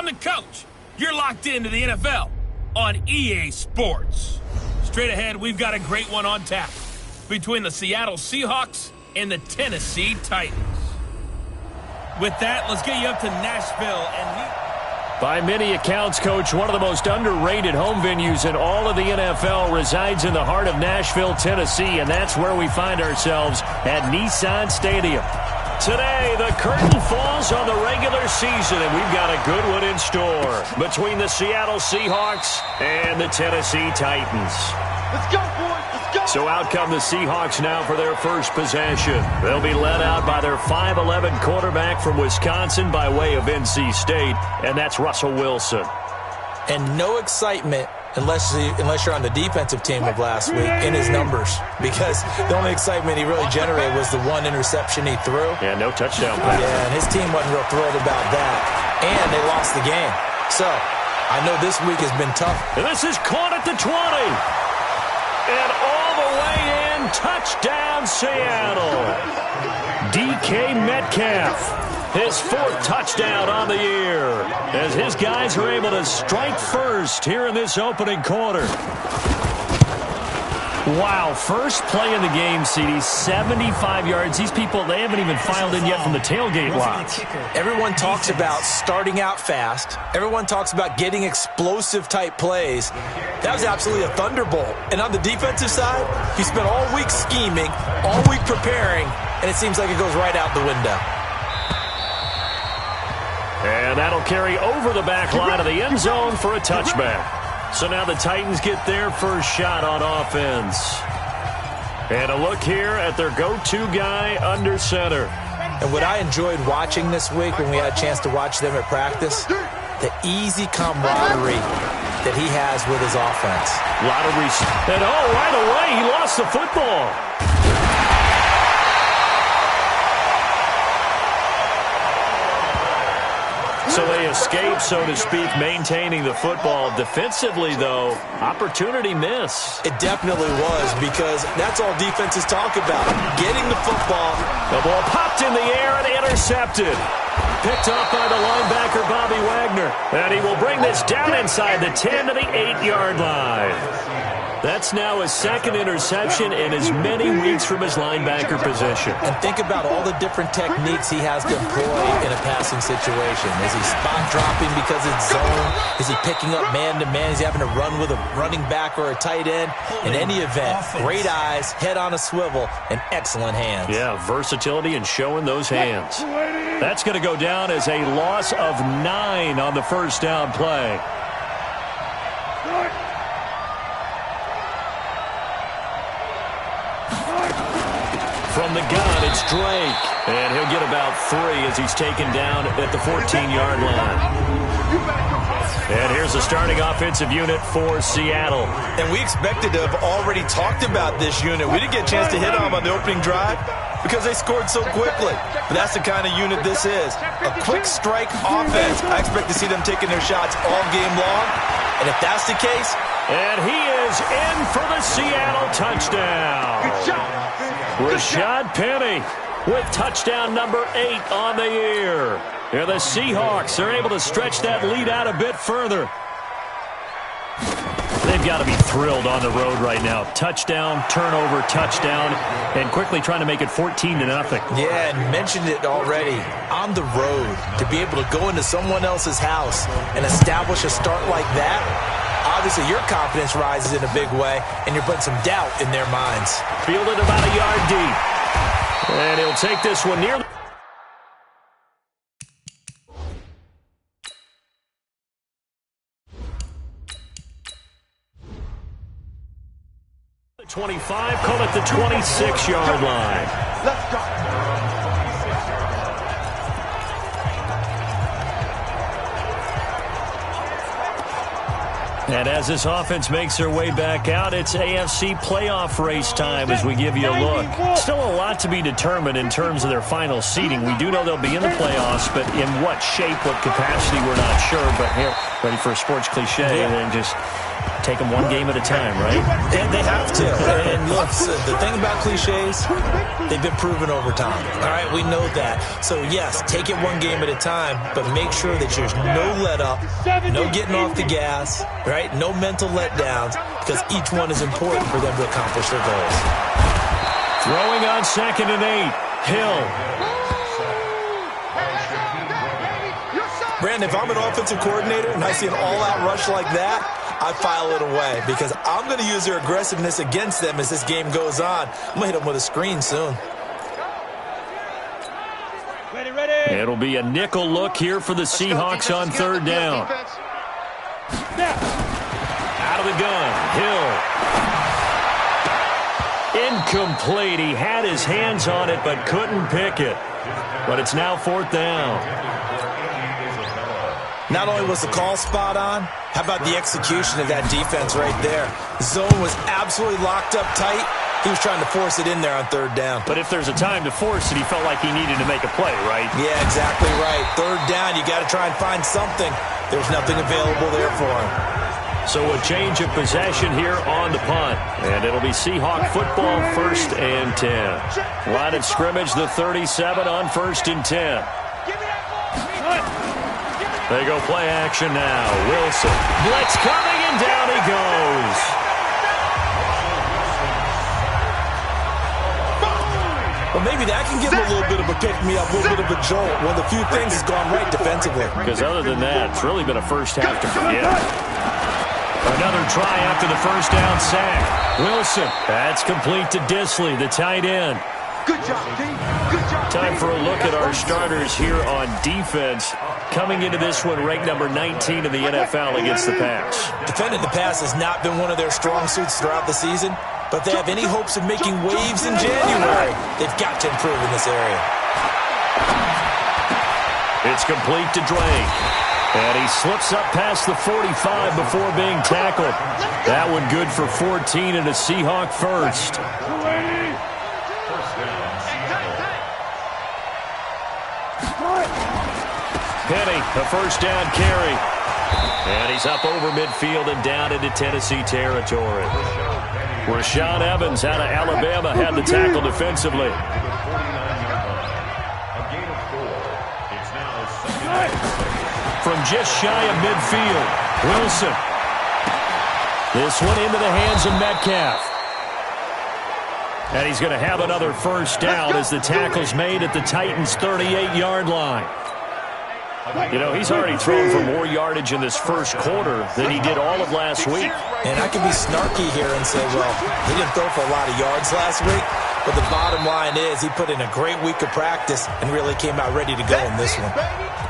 the coach. You're locked into the NFL on EA Sports. Straight ahead, we've got a great one on tap between the Seattle Seahawks and the Tennessee Titans. With that, let's get you up to Nashville and by many accounts, Coach, one of the most underrated home venues in all of the NFL resides in the heart of Nashville, Tennessee, and that's where we find ourselves at Nissan Stadium. Today, the curtain falls on the regular season, and we've got a good one in store between the Seattle Seahawks and the Tennessee Titans. Let's go, boys. Let's go. So out come the Seahawks now for their first possession. They'll be led out by their 5'11" quarterback from Wisconsin by way of NC State, and that's Russell Wilson. And no excitement unless you're on the defensive team of last week in his numbers, because the only excitement he really generated was the one interception he threw. Yeah, no touchdown pass. Yeah, and his team wasn't real thrilled about that, and they lost the game. So I know this week has been tough. And this is caught at the 20. And all the way in, touchdown Seattle. DK Metcalf, his fourth touchdown on the year, as his guys are able to strike first here in this opening quarter. Wow, first play in the game, CD, 75 yards. These people, they haven't even filed in yet from the tailgate lot. Everyone talks about starting out fast. Everyone talks about getting explosive-type plays. That was absolutely a thunderbolt. And on the defensive side, he spent all week scheming, all week preparing, and it seems like it goes right out the window. And that'll carry over the back line of the end zone for a touchback. So now the Titans get their first shot on offense. And a look here at their go-to guy under center. And what I enjoyed watching this week when we had a chance to watch them at practice, the easy camaraderie that he has with his offense. A lot of and right away, he lost the football. So they escape, so to speak, maintaining the football. Defensively, though, opportunity miss. It definitely was, because that's all defenses talk about, getting the football. The ball popped in the air and intercepted. Picked up by the linebacker, Bobby Wagner. And he will bring this down inside the 10 to the 8-yard line. That's now his second interception in as many weeks from his linebacker position. And think about all the different techniques he has to employ in a passing situation. Is he spot dropping because it's zone? Is he picking up man-to-man? Is he having to run with a running back or a tight end? In any event, great eyes, head on a swivel, and excellent hands. Yeah, versatility and showing those hands. That's going to go down as a loss of 9 on the first down play. From the gun, it's Drake. And he'll get about 3 as he's taken down at the 14-yard line. And here's the starting offensive unit for Seattle. And we expected to have already talked about this unit. We didn't get a chance to hit on them on the opening drive because they scored so quickly. But that's the kind of unit this is. A quick strike offense. I expect to see them taking their shots all game long. And if that's the case... And he is in for the Seattle touchdown. Good job. Rashad Penny with touchdown number 8 on the year. And the Seahawks are able to stretch that lead out a bit further. They've got to be thrilled on the road right now. Touchdown, turnover, touchdown, and quickly trying to make it 14-0. Yeah, and mentioned it already. On the road, to be able to go into someone else's house and establish a start like that, obviously your confidence rises in a big way, and you're putting some doubt in their minds. Fielded about a yard deep. And he'll take this one near the 25, call it the 26-yard line. Let's go. And as this offense makes their way back out, it's AFC playoff race time as we give you a look. Still a lot to be determined in terms of their final seeding. We do know they'll be in the playoffs, but in what shape, what capacity, we're not sure. But here, ready for a sports cliche, and then just take them one game at a time, right? And they have to. And look, the thing about cliches, they've been proven over time. All right, we know that. So, yes, take it one game at a time, but make sure that there's no let-up, no getting off the gas, right? No mental letdowns, because each one is important for them to accomplish their goals. Throwing on 2nd and 8. Hill. Brandon, if I'm an offensive coordinator and I see an all-out rush like that, I file it away because I'm going to use their aggressiveness against them as this game goes on. I'm going to hit them with a screen soon. It'll be a nickel look here for the Seahawks on 3rd down. Out of the gun, Hill. Incomplete. He had his hands on it but couldn't pick it. But it's now 4th down. Not only was the call spot on, how about the execution of that defense right there? Zone was absolutely locked up tight. He was trying to force it in there on 3rd down. But if there's a time to force it, he felt like he needed to make a play, right? Yeah, exactly right. 3rd down, you got to try and find something. There's nothing available there for him. So a change of possession here on the punt. And it'll be Seahawk football, 1st and 10. Line of scrimmage, the 37 on 1st and 10. They go play action now. Wilson. Blitz coming, and down he goes. Well, maybe that can give him a little bit of a pick-me-up, a little bit of a jolt. One of the few things has gone right defensively. Because other than that, it's really been a first half to forget. Another try after the 1st down sack. Wilson. That's complete to Disley, the tight end. Good job, team. Good job. Time for a look at our starters here on defense. Coming into this one, ranked number 19 in the NFL against the pass. Defending the pass has not been one of their strong suits throughout the season, but they have any hopes of making waves in January. They've got to improve in this area. It's complete to Drake. And he slips up past the 45 before being tackled. That one good for 14 and a Seahawk first. Penny, a 1st down carry. And he's up over midfield and down into Tennessee territory. Rashaan Evans out of Alabama had the tackle defensively. From just shy of midfield, Wilson. This one into the hands of Metcalf. And he's going to have another 1st down as the tackle's made at the Titans' 38-yard line. You know, he's already thrown for more yardage in this 1st quarter than he did all of last week. And I can be snarky here and say, well, he didn't throw for a lot of yards last week, but the bottom line is he put in a great week of practice and really came out ready to go in this one.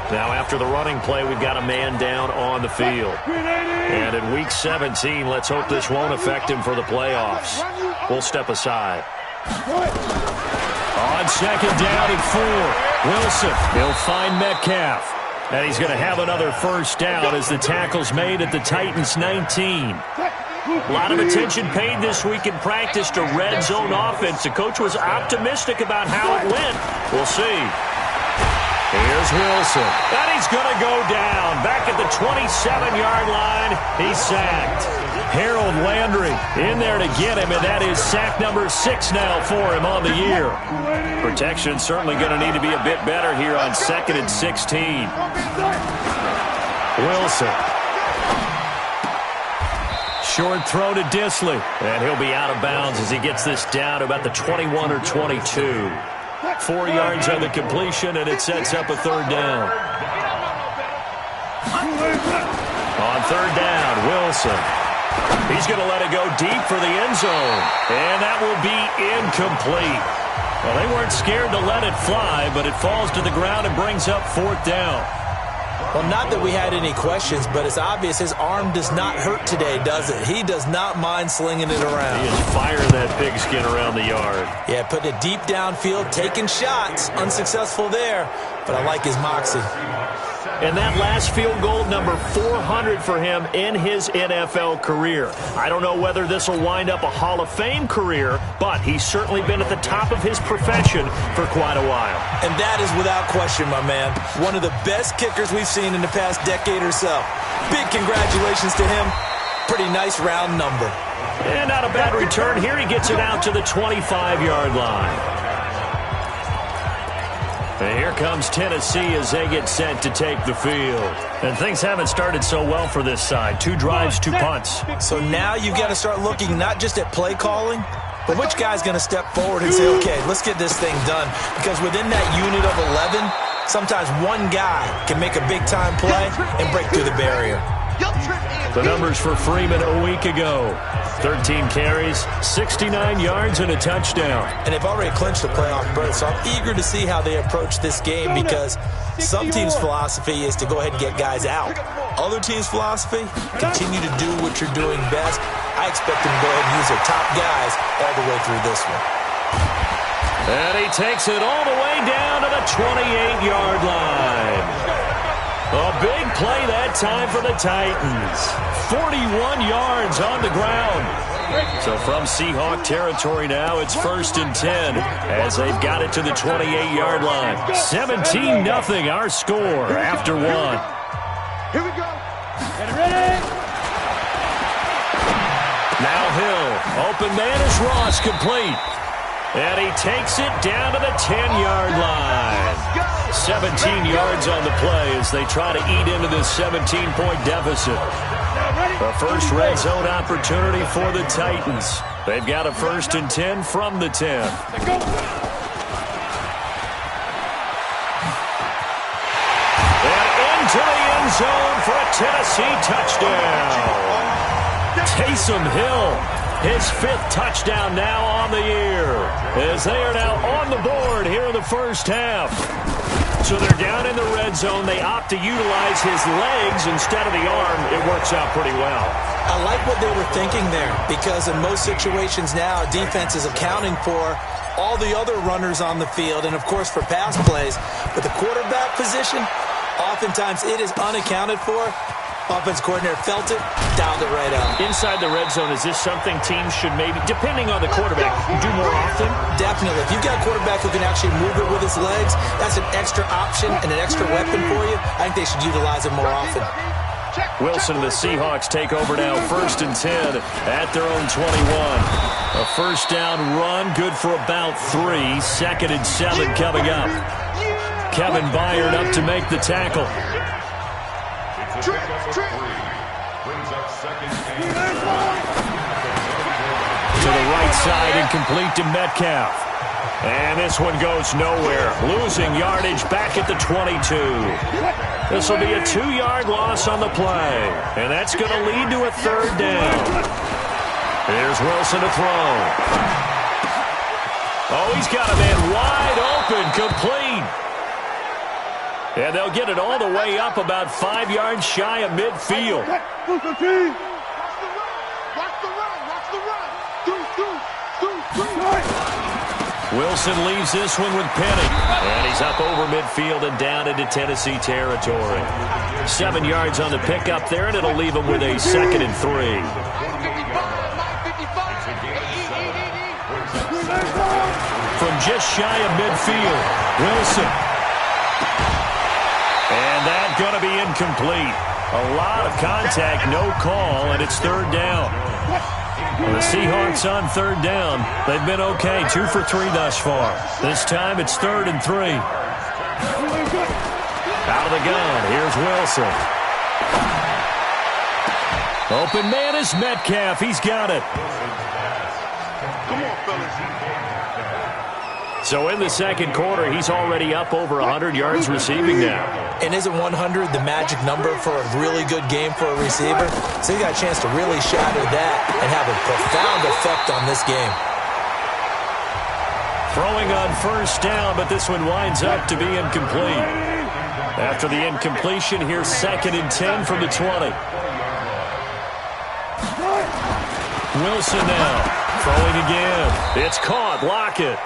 Now, after the running play, we've got a man down on the field. And in Week 17, let's hope this won't affect him for the playoffs. We'll step aside. On 2nd down and 4, Wilson. He'll find Metcalf. And he's going to have another 1st down as the tackle's made at the Titans' 19. A lot of attention paid this week in practice to red zone offense. The coach was optimistic about how it went. We'll see. Here's Wilson. And he's going to go down. Back at the 27-yard line, he's sacked. Harold Landry in there to get him, and that is sack number 6 now for him on the year. Protection certainly going to need to be a bit better here on 2nd and 16. Wilson. Short throw to Disley, and he'll be out of bounds as he gets this down to about the 21 or 22. 4 yards on the completion, and it sets up a 3rd down. On 3rd down, Wilson. He's going to let it go deep for the end zone, and that will be incomplete. Well, they weren't scared to let it fly, but it falls to the ground and brings up 4th down. Well, not that we had any questions, but it's obvious his arm does not hurt today, does it? He does not mind slinging it around. He is firing that pigskin around the yard. Yeah, putting it deep downfield, taking shots. Unsuccessful there, but I like his moxie. And that last field goal, number 400 for him in his NFL career. I don't know whether this will wind up a Hall of Fame career, but he's certainly been at the top of his profession for quite a while. And that is without question, my man. One of the best kickers we've seen in the past decade or so. Big congratulations to him. Pretty nice round number. And not a bad return here. He gets it out to the 25-yard line. And here comes Tennessee as they get set to take the field. And things haven't started so well for this side. 2 drives, 2 punts. So now you've got to start looking not just at play calling, but which guy's going to step forward and say, okay, let's get this thing done. Because within that unit of 11, sometimes one guy can make a big-time play and break through the barrier. The numbers for Freeman a week ago. 13 carries, 69 yards, and a touchdown. And they've already clinched the playoff berth, so I'm eager to see how they approach this game because some teams' philosophy is to go ahead and get guys out. Other teams' philosophy, continue to do what you're doing best. I expect them to go ahead and use their top guys all the way through this one. And he takes it all the way down to the 28-yard line. A big play that time for the Titans. 41 yards on the ground. So from Seahawk territory now, it's 1st and 10 as they've got it to the 28-yard line. 17-0 our score after 1. Here we go. Get ready. Now Hill. Open man is Ross, complete. And he takes it down to the 10-yard line. 17 yards on the play as they try to eat into this 17-point deficit. The first red zone opportunity for the Titans. They've got a 1st and 10 from the 10. And into the end zone for a Tennessee touchdown. Taysom Hill. His 5th touchdown now on the year as they are now on the board here in the first half. So they're down in the red zone. They opt to utilize his legs instead of the arm. It works out pretty well. I like what they were thinking there because in most situations now, defense is accounting for all the other runners on the field and, of course, for pass plays. But the quarterback position, oftentimes it is unaccounted for. Offense coordinator felt it, dialed it right out. Inside the red zone, is this something teams should maybe, depending on the quarterback, do more often? Definitely. If you've got a quarterback who can actually move it with his legs, that's an extra option and an extra weapon for you. I think they should utilize it more often. Wilson and the Seahawks take over now, 1st and 10 at their own 21. A first down run, good for about 3. 2nd and 7 coming up. Kevin Byard up to make the tackle. To the right side and complete to Metcalf. And this one goes nowhere. Losing yardage back at the 22. This will be a 2-yard loss on the play. And that's going to lead to a 3rd down. Here's Wilson to throw. Oh, he's got a man wide open, complete. And they'll get it all the way up about 5 yards shy of midfield. Wilson leaves this one with Penny. And he's up over midfield and down into Tennessee territory. 7 yards on the pickup there, and it'll leave him with a 2nd and 3. From just shy of midfield, Wilson. And that's going to be incomplete. A lot of contact, no call, and it's 3rd down. The Seahawks on 3rd down. They've been okay, 2 for 3 thus far. This time it's 3rd and 3. Out of the gun, here's Wilson. Open man is Metcalf. He's got it. Come on, fellas. So in the 2nd quarter, he's already up over 100 yards receiving now. And isn't 100 the magic number for a really good game for a receiver? So he got a chance to really shatter that and have a profound effect on this game. Throwing on 1st down, but this one winds up to be incomplete. After the incompletion, here's 2nd and 10 from the 20. Wilson now, throwing again. It's caught, Lockett.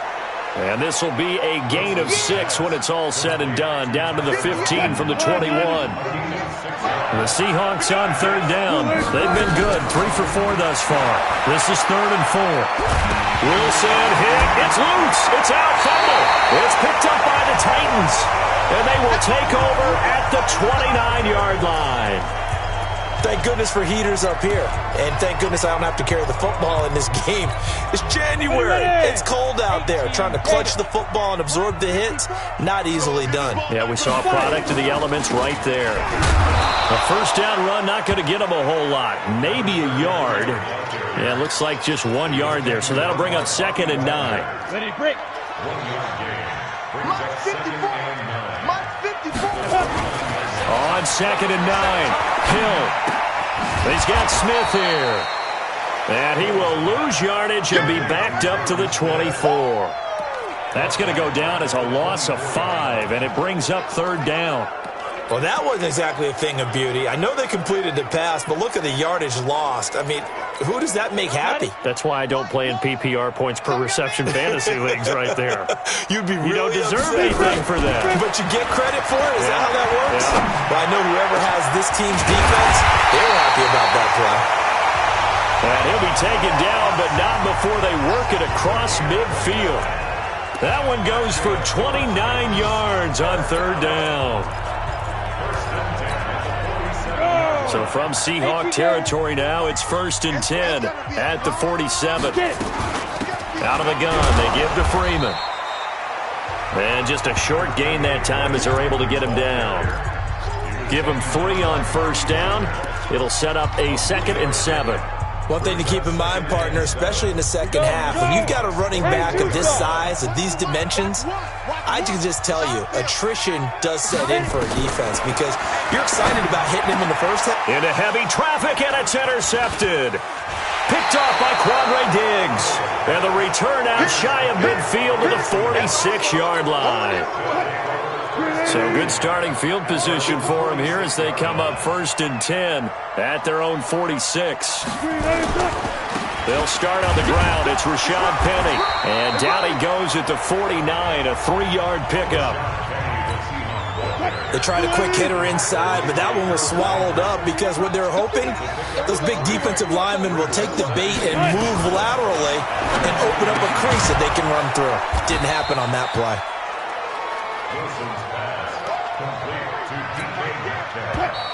And this will be a gain of 6 when it's all said and done, down to the 15 from the 21. The Seahawks on 3rd down. They've been good, 3 for 4 thus far. This is 3rd and 4. Wilson hit. It's loose. It's out. Fumble. It's picked up by the Titans. And they will take over at the 29-yard line. Thank goodness for heaters up here. And thank goodness I don't have to carry the football in this game. It's January. It's cold out there. Trying to clutch the football and absorb the hits, not easily done. Yeah, we saw a product of the elements right there. A first down run, not going to get him a whole lot. Maybe a yard. Yeah, it looks like just 1 yard there. So that'll bring up 2nd and 9. Ready, break. 54. On 2nd and 9. Hill. He's got Smith here. And he will lose yardage and be backed up to the 24. That's going to go down as a loss of 5, and it brings up 3rd down. Well, that wasn't exactly a thing of beauty. I know they completed the pass, but look at the yardage lost. I mean, who does that make happy? That's why I don't play in PPR points per reception fantasy leagues right there. You'd be really You don't deserve upset, anything for that. But you get credit for it? Is that how that works? Yeah. Well, I know whoever has this team's defense, they're happy about that play. And he'll be taken down, but not before they work it across midfield. That one goes for 29 yards on 3rd down. So from Seahawk territory now, it's 1st and 10 at the 47. Out of the gun, they give to Freeman. And just a short gain that time as they're able to get him down. Give him 3 on 1st down. It'll set up a 2nd and 7. One thing to keep in mind, partner, especially in the second half, when you've got a running back of this size, of these dimensions, I can just tell you, attrition does set in for a defense because you're excited about hitting him in the first half. Into heavy traffic, and it's intercepted. Picked off by Quandre Diggs. And the return out shy of midfield to the 46-yard line. So good starting field position for him here as they come up 1st and 10 at their own 46. They'll start on the ground. It's Rashad Penny. And down he goes at the 49, a 3-yard pickup. They tried a quick hitter inside, but that one was swallowed up because what they're hoping, those big defensive linemen will take the bait and move laterally and open up a crease that they can run through. Didn't happen on that play.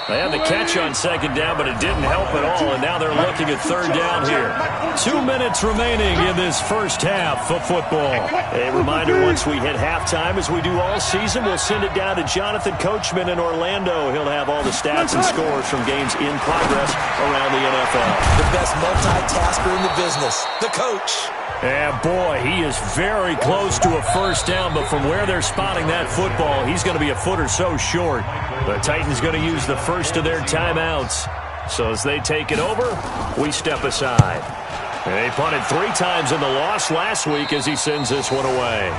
They had the catch on 2nd down, but it didn't help at all, and now they're looking at 3rd down here. 2 minutes remaining in this first half of football. A reminder, once we hit halftime, as we do all season, we'll send it down to Jonathan Coachman in Orlando. He'll have all the stats and scores from games in progress around the NFL. The best multitasker in the business, the coach. And boy, he is very close to a first down, but from where they're spotting that football, he's going to be a foot or so short. The Titans going to use the first of their timeouts. So as they take it over, we step aside. And they punted 3 times in the loss last week as he sends this one away.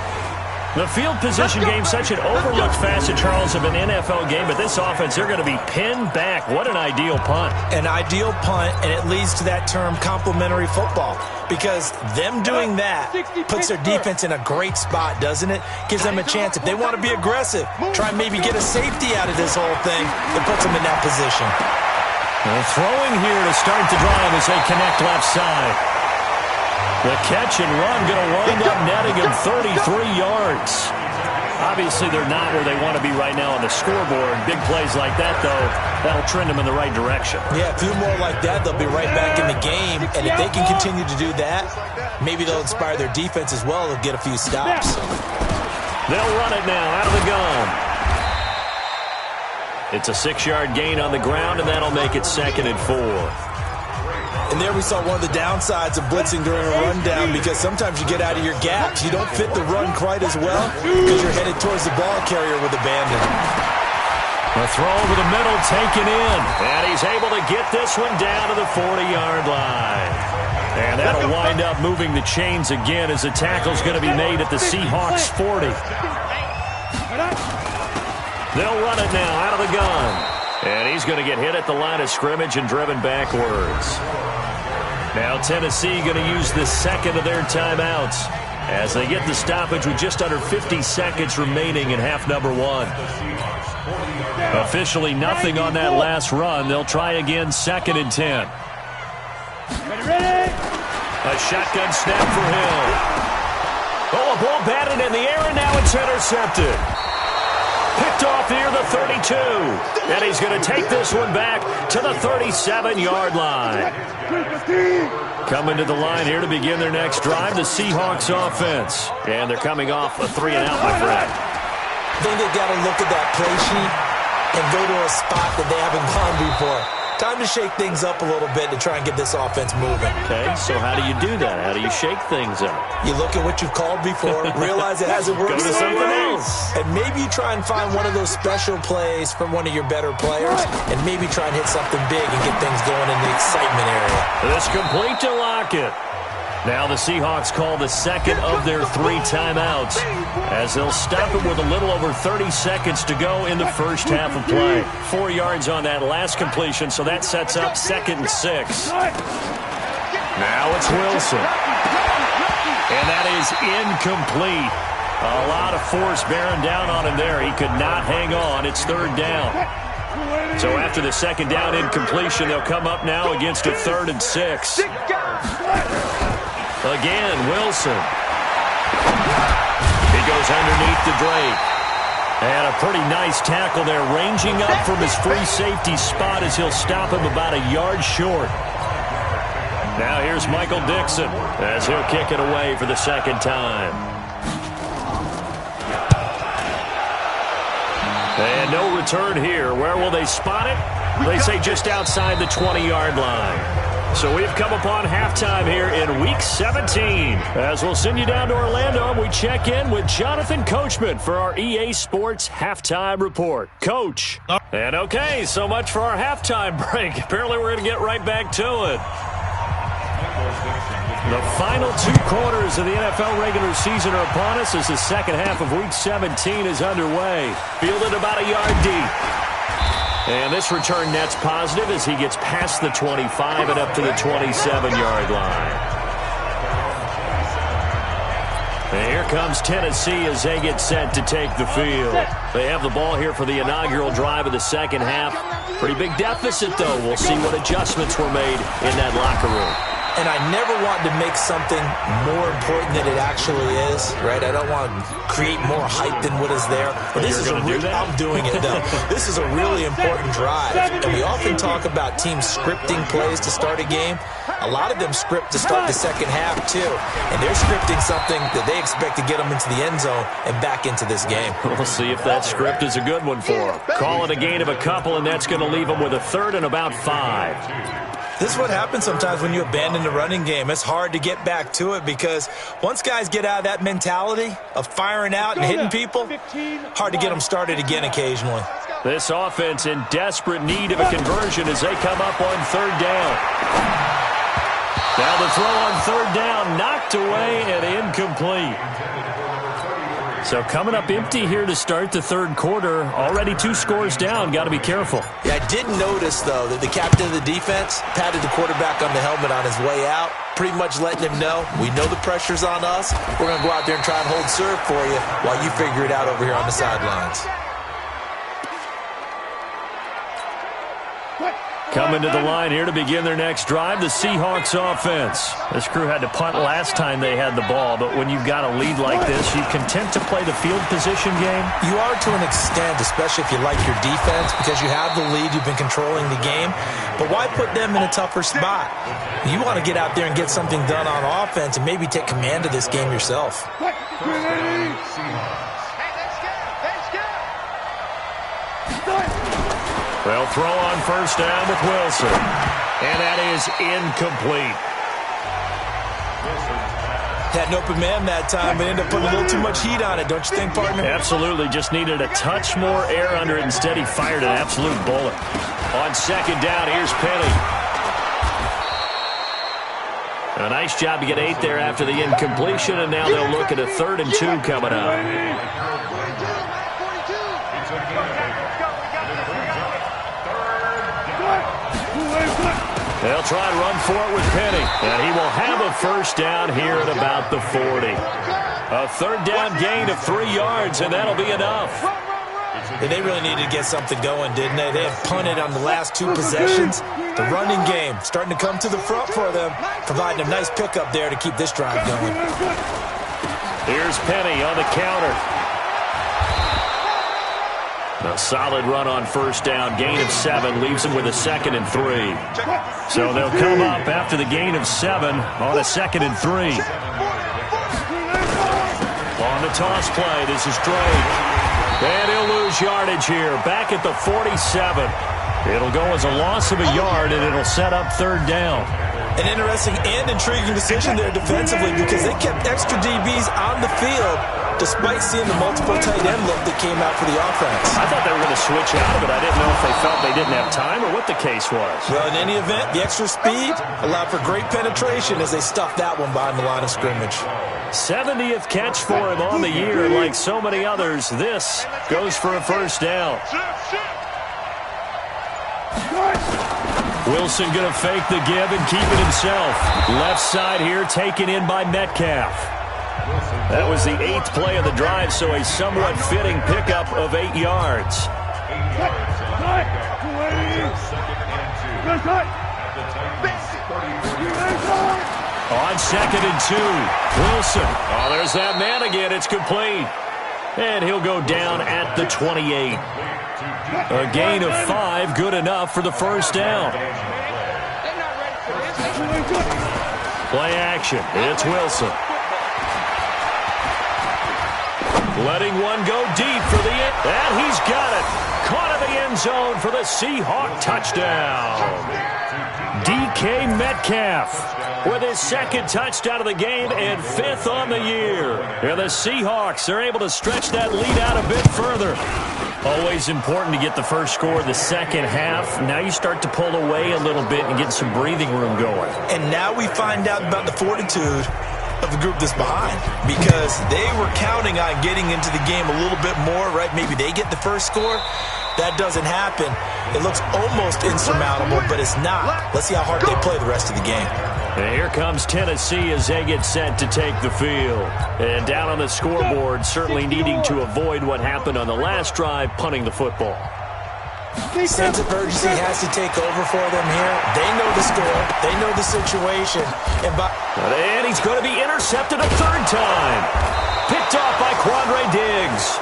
The field position game, such an overlooked facet, Charles, of an NFL game, but this offense, they're going to be pinned back. What an ideal punt. An ideal punt, and it leads to that term complementary football, because them doing that puts their defense in a great spot, doesn't it? Gives them a chance. If they want to be aggressive, try and maybe get a safety out of this whole thing, it puts them in that position. Well, throwing here to start the drive as they connect left side. The catch and run going to wind up netting him 33 yards. Obviously, they're not where they want to be right now on the scoreboard. Big plays like that, though, that'll trend them in the right direction. Yeah, a few more like that, they'll be right back in the game. And if they can continue to do that, maybe they'll inspire their defense as well. They'll get a few stops. They'll run it now out of the gun. It's a 6-yard gain on the ground, and that'll make it 2nd and 4. And there we saw one of the downsides of blitzing during a rundown, because sometimes you get out of your gaps. You don't fit the run quite as well because you're headed towards the ball carrier with abandon. A throw over the middle taken in, and he's able to get this one down to the 40-yard line. And that'll wind up moving the chains again as the tackle's going to be made at the Seahawks 40. They'll run it now out of the gun. And he's going to get hit at the line of scrimmage and driven backwards. Now Tennessee going to use the second of their timeouts as they get the stoppage with just under 50 seconds remaining in half number 1. Officially nothing on that last run. They'll try again 2nd and 10. A shotgun snap for Hill. Oh, a ball batted in the air, and now it's intercepted. picked off near the 32. And he's going to take this one back to the 37-yard line. Coming to the line here to begin their next drive, the Seahawks offense. And they're coming off a 3-and-out, my friend. I think they've got to look at that play sheet and go to a spot that they haven't gone before. Time to shake things up a little bit to try and get this offense moving. Okay, so how do you do that? How do you shake things up? You look at what you've called before, realize it hasn't worked. Go to something else. And maybe you try and find one of those special plays from one of your better players, and maybe try and hit something big and get things going in the excitement area. This complete to Lockett. Now the Seahawks call the second of their 3 timeouts as they'll stop it with a little over 30 seconds to go in the first half of play. 4 yards on that last completion, so that sets up 2nd and 6. Now it's Wilson. And that is incomplete. A lot of force bearing down on him there. He could not hang on. It's 3rd down. So after the 2nd down incompletion, they'll come up now against a 3rd and 6. Again, Wilson. He goes underneath the Drake. And a pretty nice tackle there, ranging up from his free safety spot as he'll stop him about a yard short. Now here's Michael Dixon as he'll kick it away for the 2nd time. And no return here. Where will they spot it? They say just outside the 20-yard line. So we've come upon halftime here in Week 17. As we'll send you down to Orlando, we check in with Jonathan Coachman for our EA Sports Halftime Report. Coach. And okay, so much for our halftime break. Apparently we're going to get right back to it. The final 2 quarters of the NFL regular season are upon us as the second half of Week 17 is underway. Fielded about a yard deep. And this return net's positive as he gets past the 25 and up to the 27-yard line. And here comes Tennessee as they get set to take the field. They have the ball here for the inaugural drive of the second half. Pretty big deficit, though. We'll see what adjustments were made in that locker room. And I never want to make something more important than it actually is, right? I don't want to create more hype than what is there. But this is I'm doing it, though. This is a really important drive. And we often talk about teams scripting plays to start a game. A lot of them script to start the second half, too. And they're scripting something that they expect to get them into the end zone and back into this game. We'll see if that script is a good one for them. Call it a gain of a couple, and that's going to leave them with a 3rd and about 5. This is what happens sometimes when you abandon the running game. It's hard to get back to it because once guys get out of that mentality of firing out and hitting people, hard to get them started again occasionally. This offense in desperate need of a conversion as they come up on 3rd down. Now the throw on 3rd down, knocked away and incomplete. So coming up empty here to start the 3rd quarter. Already 2 scores down. Got to be careful. Yeah, I did notice, though, that the captain of the defense patted the quarterback on the helmet on his way out, pretty much letting him know, we know the pressure's on us. We're going to go out there and try and hold serve for you while you figure it out over here on the sidelines. Coming to the line here to begin their next drive, the Seahawks offense. This crew had to punt last time they had the ball, but when you've got a lead like this, you content to play the field position game? You are to an extent, especially if you like your defense, because you have the lead, you've been controlling the game. But why put them in a tougher spot? You want to get out there and get something done on offense and maybe take command of this game yourself. They'll throw on 1st down with Wilson. And that is incomplete. Had an open man that time, but ended up putting a little too much heat on it, don't you think, partner? Absolutely. Just needed a touch more air under it. Instead, he fired an absolute bullet. On 2nd down, here's Penny. A nice job to get 8 there after the incompletion, and now they'll look at a 3rd and 2 coming up. They'll try and run for it with Penny. And he will have a 1st down here at about the 40. A 3rd down gain of 3 yards, and that'll be enough. And they really needed to get something going, didn't they? They had punted on the last 2 possessions. The running game starting to come to the front for them, providing a nice pickup there to keep this drive going. Here's Penny on the counter. A solid run on first down. Gain of 7 leaves them with a 2nd and 3. So they'll come up after the gain of 7 on a 2nd and 3. On the toss play, this is Drake. And he'll lose yardage here. Back at the 47. It'll go as a loss of a yard, and it'll set up 3rd down. An interesting and intriguing decision there defensively because they kept extra DBs on the field despite seeing the multiple tight end look that came out for the offense. I thought they were going to switch out of it. I didn't know if they felt they didn't have time or what the case was. Well, in any event, the extra speed allowed for great penetration as they stuffed that one behind the line of scrimmage. 70th catch for him on the year. Like so many others, this goes for a first down. Wilson going to fake the give and keep it himself. Left side here taken in by Metcalf. That was the 8th play of the drive, so a somewhat fitting pickup of 8 yards. On 2nd and 2, Wilson. Oh, there's that man again. It's complete. And he'll go down at the 28. A gain of 5, good enough for the first down. Play action. It's Wilson. Letting one go deep for the end. And he's got it. Caught in the end zone for the Seahawk touchdown. DK Metcalf with his 2nd touchdown of the game and 5th on the year. And the Seahawks are able to stretch that lead out a bit further. Always important to get the first score of the second half. Now you start to pull away a little bit and get some breathing room going. And now we find out about the fortitude of the group that's behind because they were counting on getting into the game a little bit more, right? Maybe they get the first score. That doesn't happen. It looks almost insurmountable, but it's not. Let's see how hard they play the rest of the game. And here comes Tennessee as they get set to take the field. And down on the scoreboard, certainly needing to avoid what happened on the last drive, punting the football. Sense of urgency has to take over for them here. They know the score. They know the situation. And he's going to be intercepted a 3rd time. Picked off by Quandre Diggs.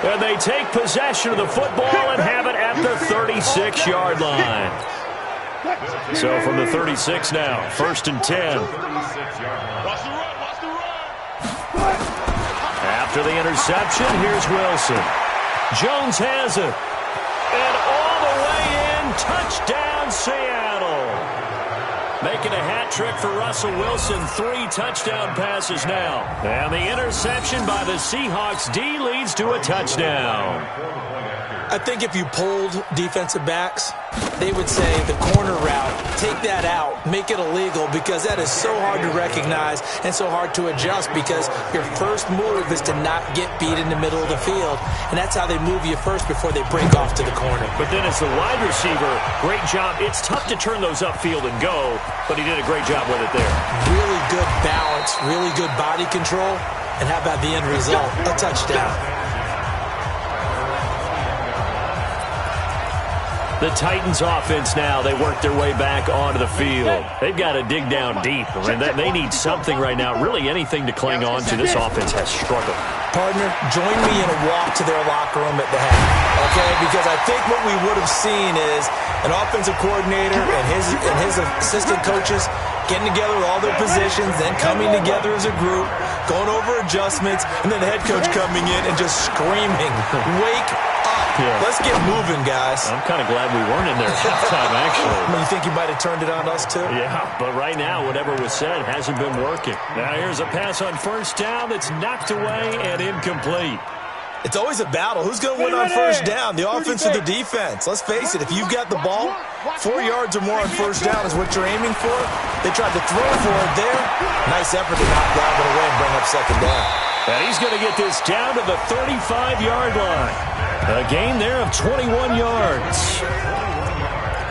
And they take possession of the football and have it at the 36-yard line. So from the 36 now, 1st and 10. After the interception, here's Wilson. Jones has it. And all the way in, touchdown Seattle. Making a hat trick for Russell Wilson, 3 touchdown passes now. And the interception by the Seahawks D leads to a touchdown. I think if you polled defensive backs, they would say the corner route, take that out, make it illegal because that is so hard to recognize and so hard to adjust because your first move is to not get beat in the middle of the field. And that's how they move you first before they break off to the corner. But then as the wide receiver, great job. It's tough to turn those upfield and go, but he did a great job with it there. Really good balance, really good body control. And how about the end result? A touchdown. The Titans offense now, they work their way back onto the field. They've got to dig down deep. I mean, they need something right now, really anything to cling on to. This offense has struggled. Partner, join me in a walk to their locker room at the half, okay? Because I think what we would have seen is an offensive coordinator and his assistant coaches getting together with all their positions, then coming together as a group, going over adjustments, and then the head coach coming in and just screaming, wake up. Yeah. Let's get moving, guys. I'm kind of glad we weren't in there at halftime, actually. You think you might have turned it on us, too? Yeah, but right now, whatever was said hasn't been working. Now here's a pass on first down that's knocked away and incomplete. It's always a battle. Who's going to win on first down, the offense or the defense? Let's face it, if you've got the ball, 4 yards or more on first down is what you're aiming for. They tried to throw for it there. Nice effort to knock that one away and bring up 2nd down. And he's going to get this down to the 35-yard line. A gain there of 21 yards.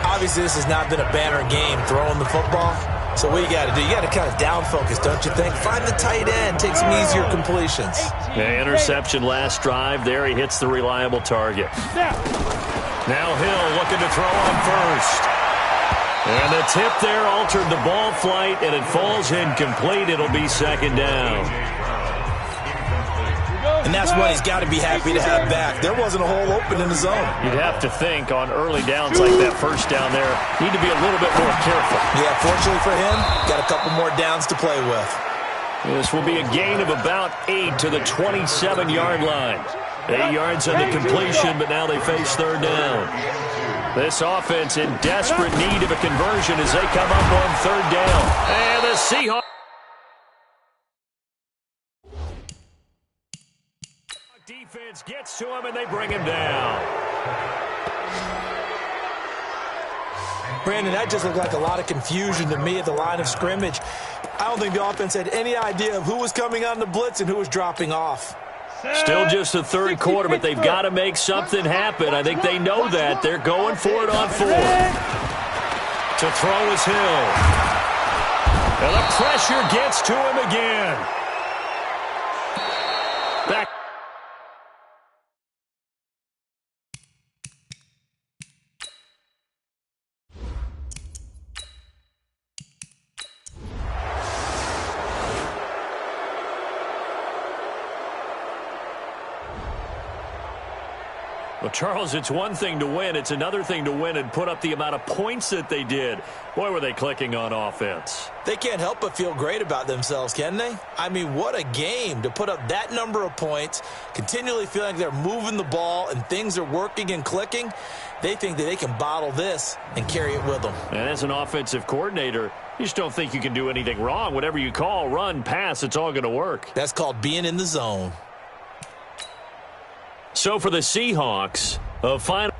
Obviously, this has not been a banner game throwing the football. So what you got to do? You got to kind of down focus, don't you think? Find the tight end. Take some easier completions. Yeah, interception last drive. There he hits the reliable target. Now Hill looking to throw on first. And the tip there altered the ball flight, and it falls incomplete. It'll be 2nd down. And that's one he's got to be happy to have back. There wasn't a hole open in the zone. You'd have to think on early downs like that first down there, need to be a little bit more careful. Yeah, fortunately for him, got a couple more downs to play with. This will be a gain of about 8 to the 27-yard line. 8 yards on the completion, but now they face third down. This offense in desperate need of a conversion as they come up on third down. And the Seahawks. Defense gets to him, and they bring him down. Brandon, that just looked like a lot of confusion to me at the line of scrimmage. I don't think the offense had any idea of who was coming on the blitz and who was dropping off. Still just the third quarter, but they've got to make something happen. I think they know that. They're going for it on fourth. To throw is Hill. And the pressure gets to him again. Back. Well, Charles, it's one thing to win. It's another thing to win and put up the amount of points that they did. Boy, were they clicking on offense. They can't help but feel great about themselves, can they? I mean, what a game to put up that number of points, continually feeling like they're moving the ball and things are working and clicking. They think that they can bottle this and carry it with them. And as an offensive coordinator, you just don't think you can do anything wrong. Whatever you call, run, pass, it's all going to work. That's called being in the zone. So for the Seahawks, a final.